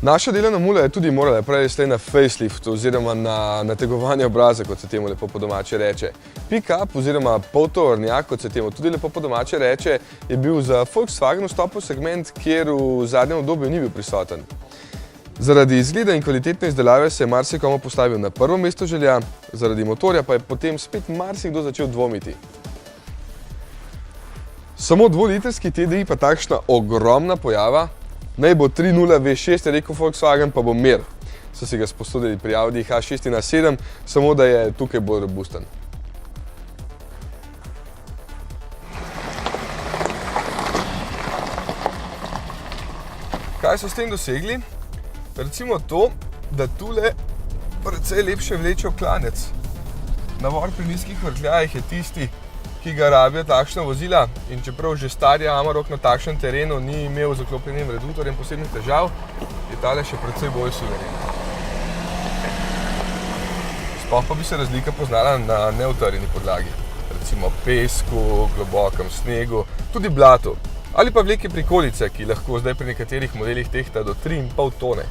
Naša delovna mula je tudi morala prej ali slej na facelift oziroma na nategovanje obraza, kot se temu lepo po domače reče. Pick-up oziroma poltovornjak, kot se temu tudi lepo po domače reče, je bil za Volkswagen vstopil segment, kjer v zadnjem obdobju ni bil prisoten. Zaradi izgleda in kvalitetne izdelave se je marsikomu postavil na prvo mesto želja, zaradi motorja pa je potem spet marsikdo začel dvomiti. Samo 2-litrski TDI pa takšna ogromna pojava. Naj bo 3.0 V6, je rekel Volkswagen, pa bo mir. So si ga sposodili pri Audi A6 in A7, samo da je tukaj bolj robusten. Kaj so s tem dosegli? Recimo to, da tule precej lepše vleče v klanec. Navor pri nizkih vrtljajih je tisti, ki ga rabijo takšna vozila, in čeprav že stari Amarok na takšnem terenu ni imel z zaklopljenim reduktorjem posebnih težav, je tale še precej bolj suveren. Sploh pa bi se razlika poznala na neutrjeni podlagi, recimo pesku, globokem snegu, tudi blatu, ali pa vleki prikolice, ki lahko zdaj pri nekaterih modelih tehta do 3,5 tone.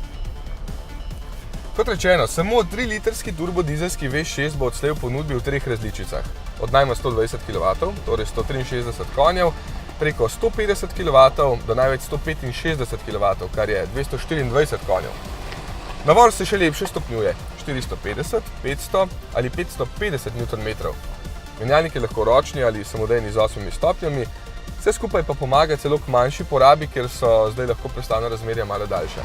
Kot rečeno, samo 3-litrski turbodizelski V6 bo odslej v ponudbi v 3 različicah. Od najmanj 120 kW, torej 163 konjev, preko 150 kW do največ 165 kW, kar je 224 konjev. Navor se še lepše stopnjuje, 450, 500 ali 550 Nm. Menjalnik je lahko ročni ali samodejni z 8 stopnjami, vse skupaj pa pomaga celo k manjši porabi, ker so zdaj lahko prestavna razmerja malo daljša.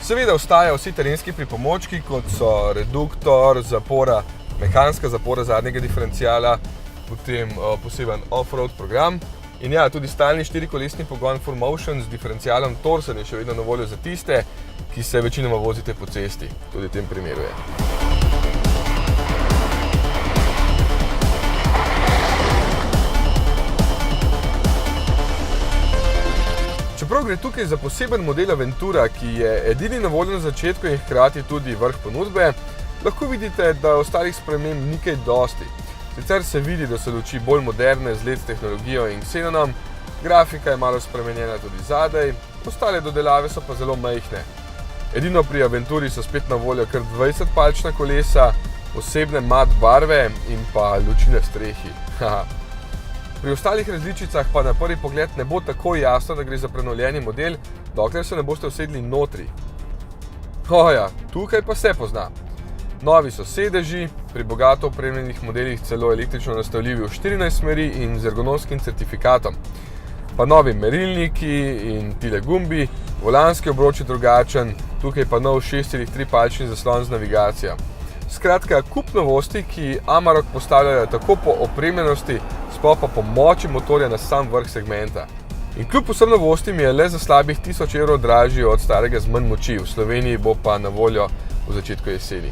Seveda ostajajo vsi terenski pripomočki, kot so reduktor, zapora, mehanska zapora zadnjega diferenciala, potem poseben off-road program in ja, tudi stalni 4-kolesni pogon 4Motion z diferencialom Torsen je še vedno na voljo za tiste, ki se večinoma vozite po cesti, tudi v tem primeru je. Čeprav gre tukaj za poseben model Aventura, ki je edini na voljo na začetku in hkrati tudi vrh ponudbe, lahko vidite, da ostalih sprememb ni kaj dosti. Sicer se vidi, da so luči bolj moderne z LED tehnologijo in ksenonom, grafika je malo spremenjena tudi zadaj, ostale dodelave so pa zelo majhne. Edino pri Aventuri so spet na voljo kar 20-palčna kolesa, posebne mat barve in pa luči na strehi. Pri ostalih različicah pa na prvi pogled ne bo tako jasno, da gre za prenovljeni model, dokler se ne boste usedli notri. Hoja, tukaj pa se pozna. Novi so sedeži, pri bogato opremljenih modelih celo električno nastavljivi v 14 smeri in z ergonomskim certifikatom. Pa novi merilniki in tile gumbi, volanski obroč je drugačen, tukaj pa nov 6,3-palčni zaslon z navigacijo. Skratka, kup novosti, ki Amarok postavljajo tako po opremljenosti, sploh pa po moči motorja na sam vrh segmenta. In kljub vsem novostim je le za slabih 1000 € dražji od starega z manj moči, v Sloveniji bo pa na voljo v začetku jeseni.